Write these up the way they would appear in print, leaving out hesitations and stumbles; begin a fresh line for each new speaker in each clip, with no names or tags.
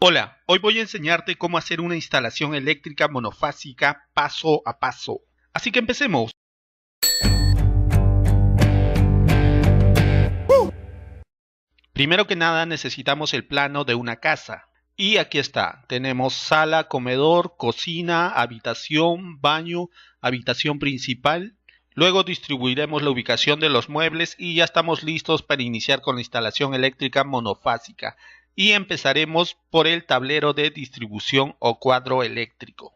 Hola, hoy voy a enseñarte cómo hacer una instalación eléctrica monofásica paso a paso. Así que empecemos. Primero que nada necesitamos el plano de una casa. Y aquí está, tenemos sala, comedor, cocina, habitación, baño, habitación principal. Luego distribuiremos la ubicación de los muebles y ya estamos listos para iniciar con la instalación eléctrica monofásica. Y empezaremos por el tablero de distribución o cuadro eléctrico.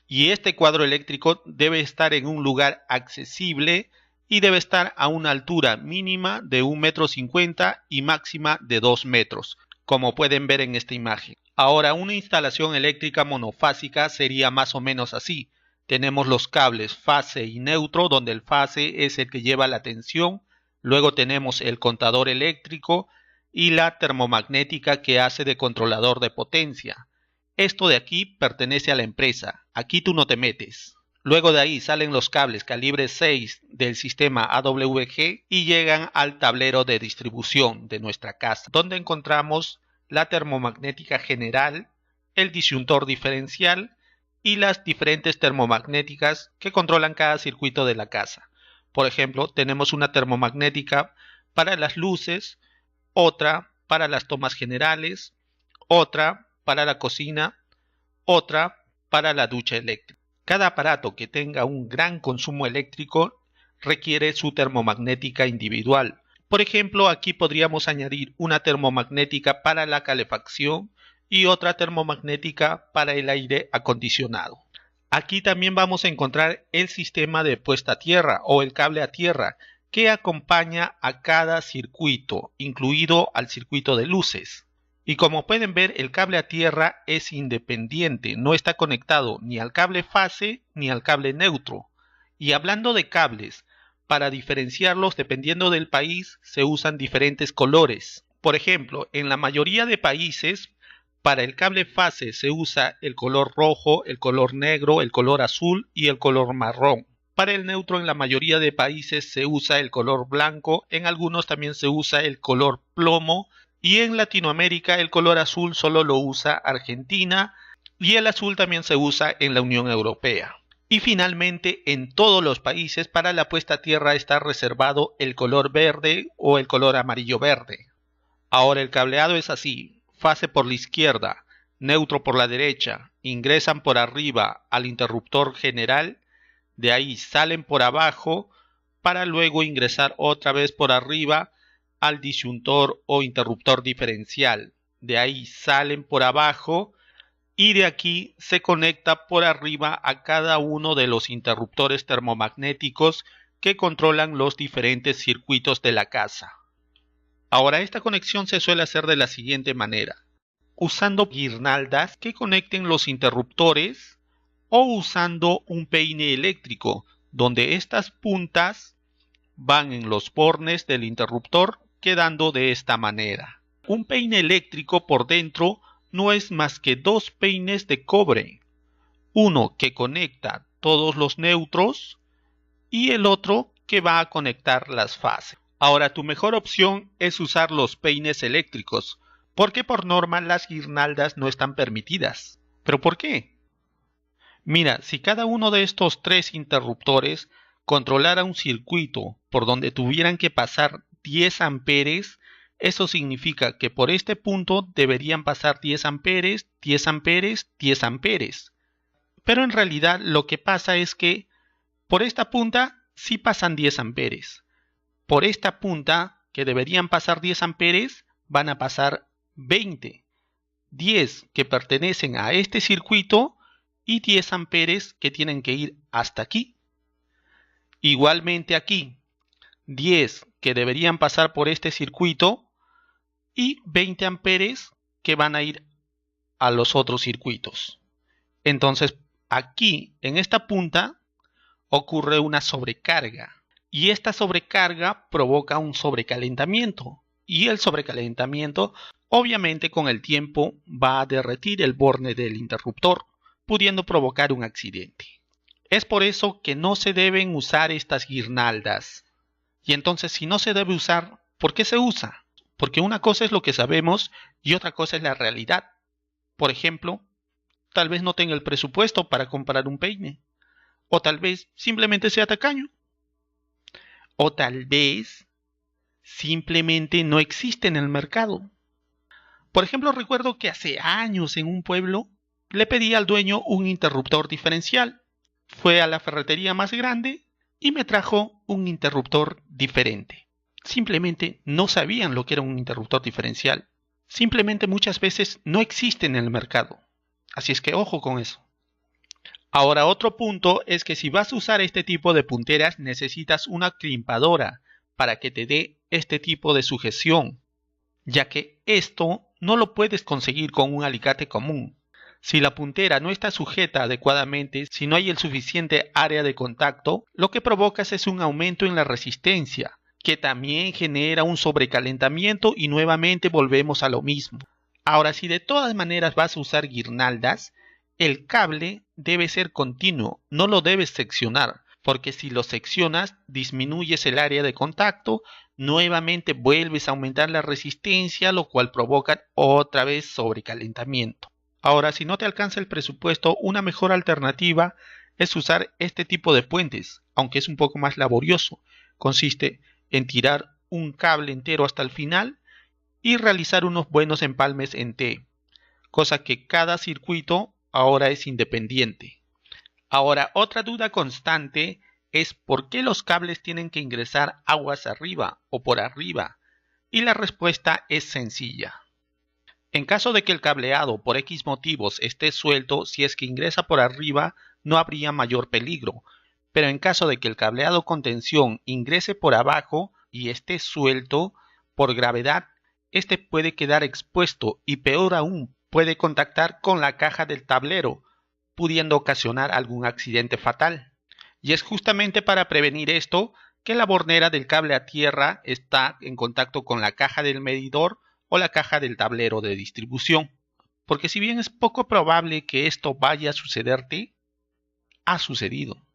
Y este cuadro eléctrico debe estar en un lugar accesible y debe estar a una altura mínima de 1,50 m y máxima de 2 metros, como pueden ver en esta imagen. Ahora, una instalación eléctrica monofásica sería más o menos así. Tenemos los cables fase y neutro, donde el fase es el que lleva la tensión. Luego tenemos el contador eléctrico y la termomagnética que hace de controlador de potencia. Esto de aquí pertenece a la empresa. Aquí tú no te metes. Luego de ahí salen los cables calibre 6 del sistema AWG y llegan al tablero de distribución de nuestra casa, donde encontramos la termomagnética general, el disyuntor diferencial y las diferentes termomagnéticas que controlan cada circuito de la casa. Por ejemplo, tenemos una termomagnética para las luces, otra para las tomas generales, otra para la cocina, otra para la ducha eléctrica. Cada aparato que tenga un gran consumo eléctrico requiere su termomagnética individual. Por ejemplo, aquí podríamos añadir una termomagnética para la calefacción y otra termomagnética para el aire acondicionado. Aquí también vamos a encontrar el sistema de puesta a tierra o el cable a tierra que acompaña a cada circuito, incluido al circuito de luces. Y como pueden ver, el cable a tierra es independiente, no está conectado ni al cable fase ni al cable neutro. Y hablando de cables, para diferenciarlos dependiendo del país se usan diferentes colores. Por ejemplo, en la mayoría de países, para el cable fase se usa el color rojo, el color negro, el color azul y el color marrón. Para el neutro en la mayoría de países se usa el color blanco, en algunos también se usa el color plomo y en Latinoamérica el color azul solo lo usa Argentina y el azul también se usa en la Unión Europea. Y finalmente en todos los países para la puesta a tierra está reservado el color verde o el color amarillo verde. Ahora el cableado es así, fase por la izquierda, neutro por la derecha, ingresan por arriba al interruptor general. De ahí salen por abajo para luego ingresar otra vez por arriba al disyuntor o interruptor diferencial. De ahí salen por abajo y de aquí se conecta por arriba a cada uno de los interruptores termomagnéticos que controlan los diferentes circuitos de la casa. Ahora esta conexión se suele hacer de la siguiente manera, usando guirnaldas que conecten los interruptores o usando un peine eléctrico, donde estas puntas van en los bornes del interruptor, quedando de esta manera. Un peine eléctrico por dentro no es más que dos peines de cobre, uno que conecta todos los neutros y el otro que va a conectar las fases. Ahora tu mejor opción es usar los peines eléctricos, porque por norma las guirnaldas no están permitidas. ¿Pero por qué? Mira, si cada uno de estos tres interruptores controlara un circuito por donde tuvieran que pasar 10 amperes, eso significa que por este punto deberían pasar 10 amperes, 10 amperes, 10 amperes. Pero en realidad lo que pasa es que por esta punta sí pasan 10 amperes. Por esta punta, que deberían pasar 10 amperes, van a pasar 20. 10 que pertenecen a este circuito y 10 amperes que tienen que ir hasta aquí. Igualmente aquí, 10 que deberían pasar por este circuito y 20 amperes que van a ir a los otros circuitos. Entonces, aquí, en esta punta, ocurre una sobrecarga. Y esta sobrecarga provoca un sobrecalentamiento. Y el sobrecalentamiento, obviamente, con el tiempo va a derretir el borne del interruptor, pudiendo provocar un accidente. Es por eso que no se deben usar estas guirnaldas. Y entonces, si no se debe usar, ¿por qué se usa? Porque una cosa es lo que sabemos y otra cosa es la realidad. Por ejemplo, tal vez no tenga el presupuesto para comprar un peine, o tal vez simplemente sea tacaño, o tal vez simplemente no existe en el mercado. Por ejemplo, recuerdo que hace años en un pueblo le pedí al dueño un interruptor diferencial. Fue a la ferretería más grande y me trajo un interruptor diferente. Simplemente no sabían lo que era un interruptor diferencial. Simplemente muchas veces no existe en el mercado. Así es que ojo con eso. Ahora otro punto es que si vas a usar este tipo de punteras necesitas una crimpadora para que te dé este tipo de sujeción, ya que esto no lo puedes conseguir con un alicate común. Si la puntera no está sujeta adecuadamente, si no hay el suficiente área de contacto, lo que provocas es un aumento en la resistencia, que también genera un sobrecalentamiento y nuevamente volvemos a lo mismo. Ahora, si de todas maneras vas a usar guirnaldas, el cable debe ser continuo, no lo debes seccionar, porque si lo seccionas disminuyes el área de contacto, nuevamente vuelves a aumentar la resistencia, lo cual provoca otra vez sobrecalentamiento. Ahora, si no te alcanza el presupuesto, una mejor alternativa es usar este tipo de puentes, aunque es un poco más laborioso. Consiste en tirar un cable entero hasta el final y realizar unos buenos empalmes en T, cosa que cada circuito ahora es independiente. Ahora, otra duda constante es por qué los cables tienen que ingresar aguas arriba o por arriba, y la respuesta es sencilla. En caso de que el cableado por X motivos esté suelto, si es que ingresa por arriba no habría mayor peligro, pero en caso de que el cableado con tensión ingrese por abajo y esté suelto, por gravedad, este puede quedar expuesto y peor aún, puede contactar con la caja del tablero, pudiendo ocasionar algún accidente fatal. Y es justamente para prevenir esto que la bornera del cable a tierra está en contacto con la caja del medidor o la caja del tablero de distribución. Porque si bien es poco probable que esto vaya a sucederte, ha sucedido.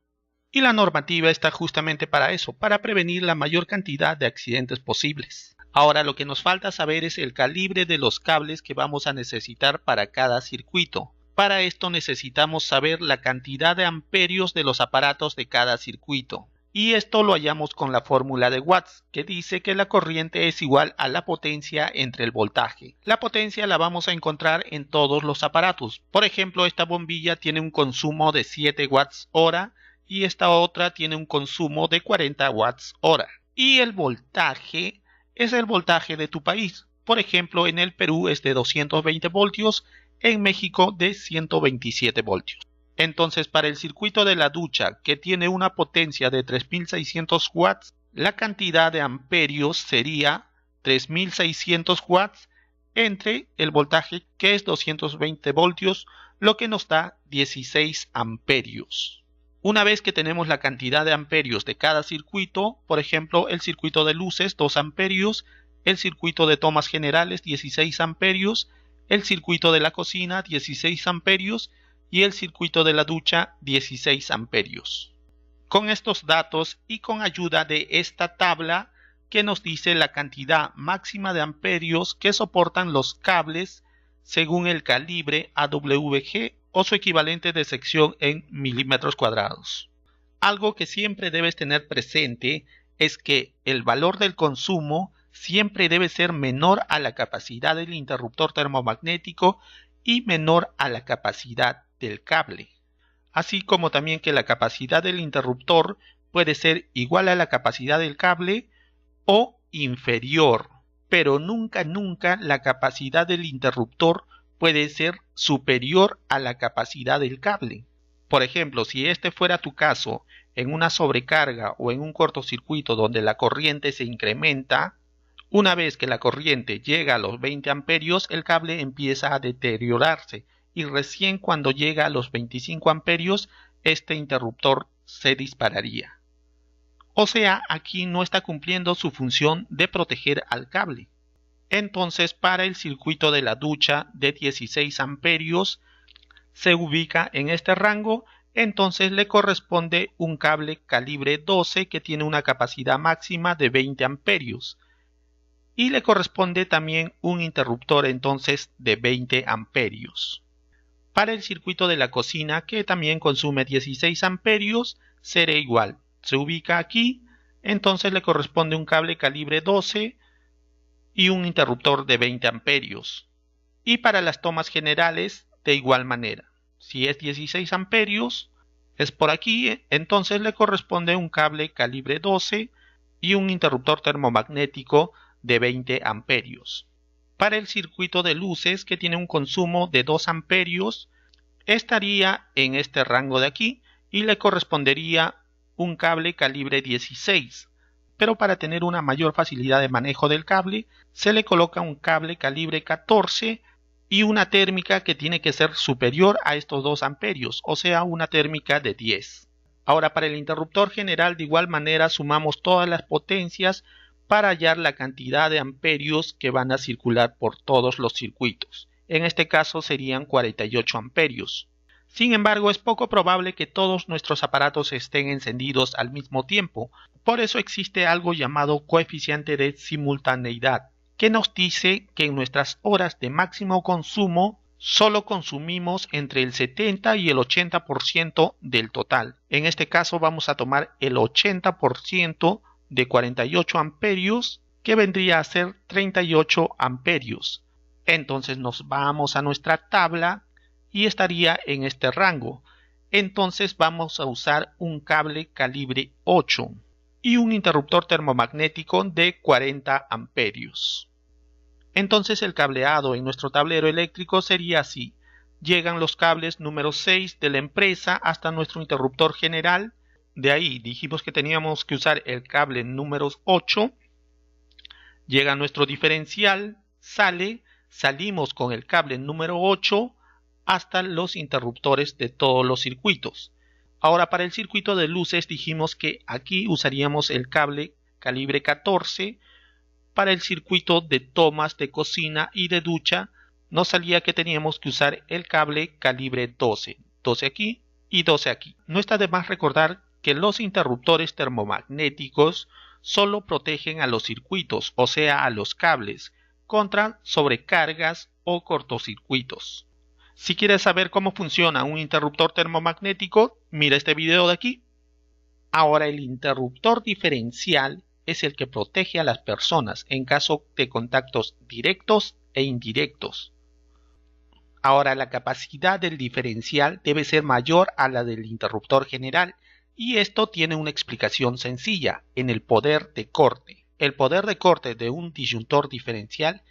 Y la normativa está justamente para eso, para prevenir la mayor cantidad de accidentes posibles. Ahora lo que nos falta saber es el calibre de los cables que vamos a necesitar para cada circuito. Para esto necesitamos saber la cantidad de amperios de los aparatos de cada circuito. Y esto lo hallamos con la fórmula de Watts, que dice que la corriente es igual a la potencia entre el voltaje. La potencia la vamos a encontrar en todos los aparatos. Por ejemplo, esta bombilla tiene un consumo de 7 watts hora y esta otra tiene un consumo de 40 watts hora. Y el voltaje es el voltaje de tu país. Por ejemplo, en el Perú es de 220 voltios, en México de 127 voltios. Entonces, para el circuito de la ducha, que tiene una potencia de 3600 watts, la cantidad de amperios sería 3600 watts entre el voltaje, que es 220 voltios, lo que nos da 16 amperios. Una vez que tenemos la cantidad de amperios de cada circuito, por ejemplo, el circuito de luces 2 amperios, el circuito de tomas generales 16 amperios, el circuito de la cocina 16 amperios, y el circuito de la ducha 16 amperios. Con estos datos y con ayuda de esta tabla que nos dice la cantidad máxima de amperios que soportan los cables según el calibre AWG o su equivalente de sección en milímetros cuadrados. Algo que siempre debes tener presente es que el valor del consumo siempre debe ser menor a la capacidad del interruptor termomagnético y menor a la capacidad del cable, así como también que la capacidad del interruptor puede ser igual a la capacidad del cable o inferior, pero nunca la capacidad del interruptor puede ser superior a la capacidad del cable. Por ejemplo, si este fuera tu caso en una sobrecarga o en un cortocircuito donde la corriente se incrementa, una vez que la corriente llega a los 20 amperios, el cable empieza a deteriorarse y recién cuando llega a los 25 amperios, este interruptor se dispararía. O sea, aquí no está cumpliendo su función de proteger al cable. Entonces, para el circuito de la ducha de 16 amperios, se ubica en este rango, entonces le corresponde un cable calibre 12 que tiene una capacidad máxima de 20 amperios. y le corresponde también un interruptor entonces de 20 amperios. Para el circuito de la cocina, que también consume 16 amperios, será igual. Se ubica aquí, entonces le corresponde un cable calibre 12 y un interruptor de 20 amperios. Y para las tomas generales, de igual manera. Si es 16 amperios, es por aquí, entonces le corresponde un cable calibre 12 y un interruptor termomagnético de 20 amperios. Para el circuito de luces, que tiene un consumo de 2 amperios, estaría en este rango de aquí y le correspondería un cable calibre 16. Pero para tener una mayor facilidad de manejo del cable, se le coloca un cable calibre 14 y una térmica que tiene que ser superior a estos 2 amperios, o sea, una térmica de 10. Ahora, para el interruptor general, de igual manera sumamos todas las potencias para hallar la cantidad de amperios que van a circular por todos los circuitos. En este caso serían 48 amperios. Sin embargo, es poco probable que todos nuestros aparatos estén encendidos al mismo tiempo. Por eso existe algo llamado coeficiente de simultaneidad, que nos dice que en nuestras horas de máximo consumo solo consumimos entre el 70 y el 80% del total. En este caso vamos a tomar el 80% de 48 amperios, que vendría a ser 38 amperios. Entonces nos vamos a nuestra tabla y estaría en este rango. Entonces vamos a usar un cable calibre 8 y un interruptor termomagnético de 40 amperios. Entonces el cableado en nuestro tablero eléctrico sería así. Llegan los cables número 6 de la empresa hasta nuestro interruptor general. De ahí dijimos que teníamos que usar el cable número 8. Llega nuestro diferencial, salimos con el cable número 8 hasta los interruptores de todos los circuitos. Ahora, para el circuito de luces dijimos que aquí usaríamos el cable calibre 14. Para el circuito de tomas de cocina y de ducha nos salía que teníamos que usar el cable calibre 12. 12 aquí y 12 aquí. No está de más recordar que los interruptores termomagnéticos solo protegen a los circuitos, o sea a los cables, contra sobrecargas o cortocircuitos. Si quieres saber cómo funciona un interruptor termomagnético, mira este video de aquí. Ahora, el interruptor diferencial es el que protege a las personas en caso de contactos directos e indirectos. Ahora, la capacidad del diferencial debe ser mayor a la del interruptor general, y esto tiene una explicación sencilla: en el poder de corte. El poder de corte de un disyuntor diferencial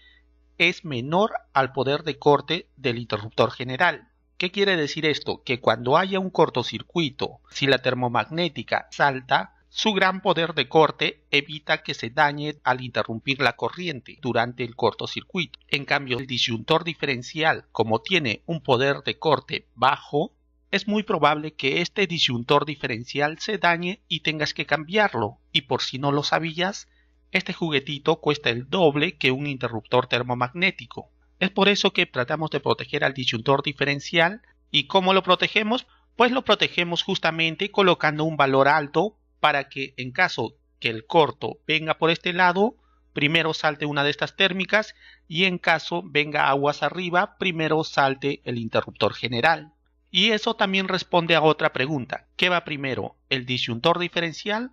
es menor al poder de corte del interruptor general. ¿Qué quiere decir esto? Que cuando haya un cortocircuito, si la termomagnética salta, su gran poder de corte evita que se dañe al interrumpir la corriente durante el cortocircuito. En cambio, el disyuntor diferencial, como tiene un poder de corte bajo, es muy probable que este disyuntor diferencial se dañe y tengas que cambiarlo. Y por si no lo sabías, este juguetito cuesta el doble que un interruptor termomagnético. Es por eso que tratamos de proteger al disyuntor diferencial. ¿Y cómo lo protegemos? Pues lo protegemos justamente colocando un valor alto para que en caso que el corto venga por este lado, primero salte una de estas térmicas, y en caso venga aguas arriba, primero salte el interruptor general. Y eso también responde a otra pregunta: ¿qué va primero, el disyuntor diferencial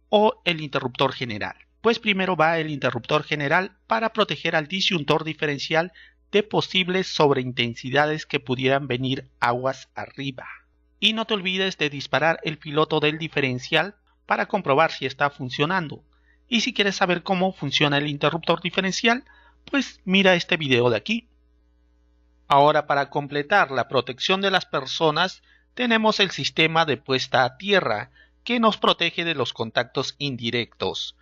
o el interruptor general? Pues primero va el interruptor general para proteger al disyuntor diferencial de posibles sobreintensidades que pudieran venir aguas arriba. Y no te olvides de disparar el piloto del diferencial para comprobar si está funcionando. Y si quieres saber cómo funciona el interruptor diferencial, pues mira este video de aquí. Ahora, para completar la protección de las personas, tenemos el sistema de puesta a tierra, que nos protege de los contactos indirectos,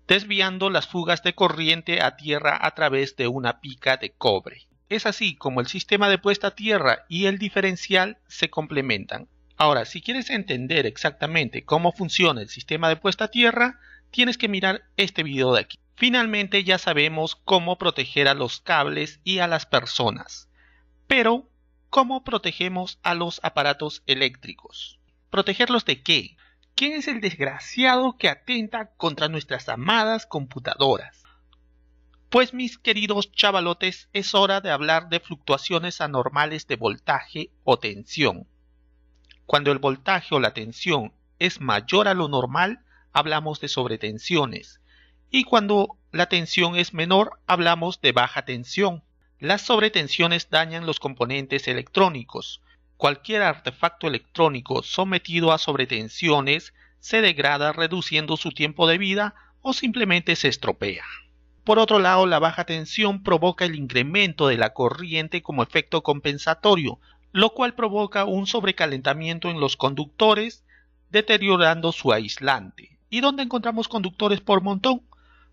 desviando las fugas de corriente a tierra a través de una pica de cobre. Es así como el sistema de puesta a tierra y el diferencial se complementan. Ahora, si quieres entender exactamente cómo funciona el sistema de puesta a tierra, tienes que mirar este video de aquí. Finalmente ya sabemos cómo proteger a los cables y a las personas. Pero, ¿cómo protegemos a los aparatos eléctricos? ¿Protegerlos de qué? ¿Quién es el desgraciado que atenta contra nuestras amadas computadoras? Pues mis queridos chavalotes, es hora de hablar de fluctuaciones anormales de voltaje o tensión. Cuando el voltaje o la tensión es mayor a lo normal, hablamos de sobretensiones. Y cuando la tensión es menor, hablamos de baja tensión. Las sobretensiones dañan los componentes electrónicos. Cualquier artefacto electrónico sometido a sobretensiones se degrada reduciendo su tiempo de vida o simplemente se estropea. Por otro lado, la baja tensión provoca el incremento de la corriente como efecto compensatorio, lo cual provoca un sobrecalentamiento en los conductores, deteriorando su aislante. ¿Y dónde encontramos conductores por montón?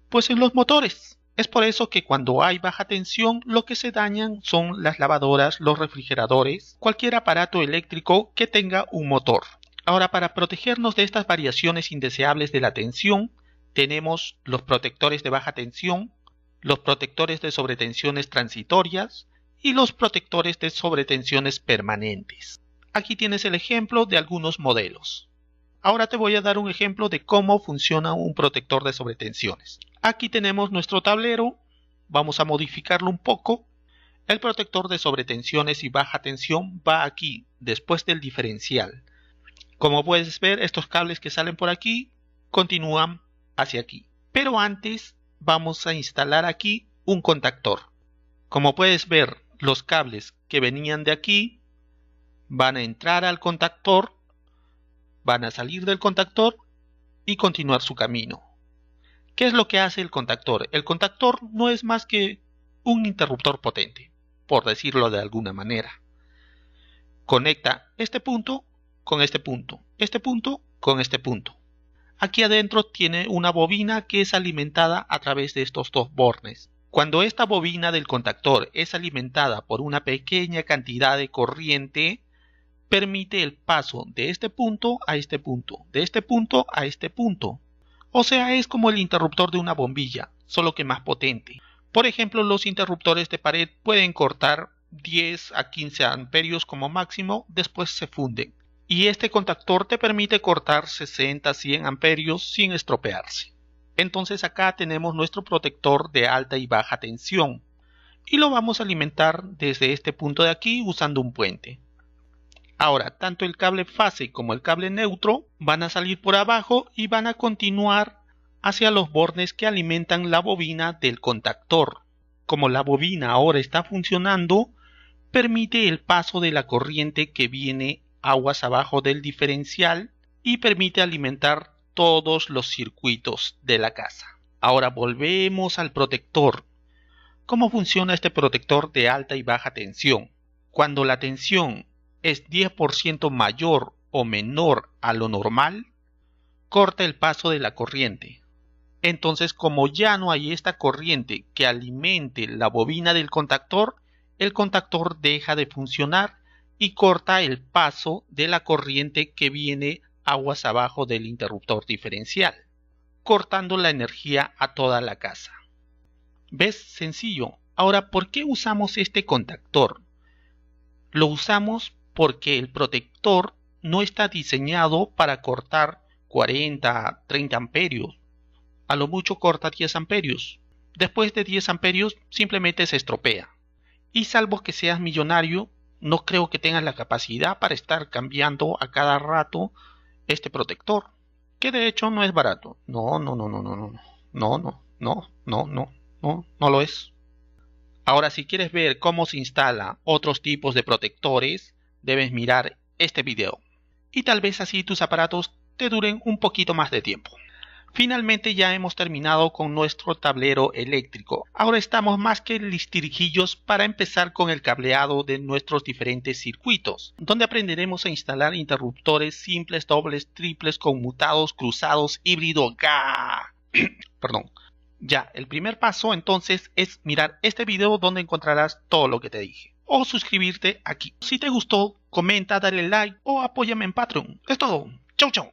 Pues en los motores. Es por eso que cuando hay baja tensión, lo que se dañan son las lavadoras, los refrigeradores, cualquier aparato eléctrico que tenga un motor. Ahora, para protegernos de estas variaciones indeseables de la tensión, tenemos los protectores de baja tensión, los protectores de sobretensiones transitorias y los protectores de sobretensiones permanentes. Aquí tienes el ejemplo de algunos modelos. Ahora te voy a dar un ejemplo de cómo funciona un protector de sobretensiones. Aquí tenemos nuestro tablero, vamos a modificarlo un poco. El protector de sobretensiones y baja tensión va aquí, después del diferencial. Como puedes ver, estos cables que salen por aquí continúan hacia aquí. Pero antes vamos a instalar aquí un contactor. Como puedes ver, los cables que venían de aquí van a entrar al contactor, van a salir del contactor y continuar su camino. ¿Qué es lo que hace el contactor? El contactor no es más que un interruptor potente, por decirlo de alguna manera. Conecta este punto con este punto, este punto con este punto. Aquí adentro tiene una bobina que es alimentada a través de estos dos bornes. Cuando esta bobina del contactor es alimentada por una pequeña cantidad de corriente, permite el paso de este punto a este punto, de este punto a este punto. O sea, es como el interruptor de una bombilla, solo que más potente. Por ejemplo, los interruptores de pared pueden cortar 10 a 15 amperios como máximo, después se funden. Y este contactor te permite cortar 60 a 100 amperios sin estropearse. Entonces acá tenemos nuestro protector de alta y baja tensión. Y lo vamos a alimentar desde este punto de aquí usando un puente. Ahora, tanto el cable fase como el cable neutro van a salir por abajo y van a continuar hacia los bornes que alimentan la bobina del contactor. Como la bobina ahora está funcionando, permite el paso de la corriente que viene aguas abajo del diferencial y permite alimentar todos los circuitos de la casa. Ahora volvemos al protector. ¿Cómo funciona este protector de alta y baja tensión? Cuando la tensión es 10% mayor o menor a lo normal, corta el paso de la corriente. Entonces, como ya no hay esta corriente que alimente la bobina del contactor, el contactor deja de funcionar y corta el paso de la corriente que viene aguas abajo del interruptor diferencial, cortando la energía a toda la casa. ¿Ves? Sencillo. Ahora, ¿por qué usamos este contactor? Lo usamos porque el protector no está diseñado para cortar 40, 30 amperios. A lo mucho corta 10 amperios. Después de 10 amperios simplemente se estropea. Y salvo que seas millonario, no creo que tengas la capacidad para estar cambiando a cada rato este protector, que de hecho no es barato. No lo es. Ahora, si quieres ver cómo se instala otros tipos de protectores, debes mirar este video. Y tal vez así tus aparatos te duren un poquito más de tiempo. Finalmente ya hemos terminado con nuestro tablero eléctrico. Ahora estamos más que listirijillos para empezar con el cableado de nuestros diferentes circuitos, donde aprenderemos a instalar interruptores simples, dobles, triples, conmutados, cruzados, híbrido, Perdón. Ya, el primer paso entonces es mirar este video donde encontrarás todo lo que te dije. O suscribirte aquí. Si te gustó, comenta, dale like o apóyame en Patreon. Es todo. Chau, chau.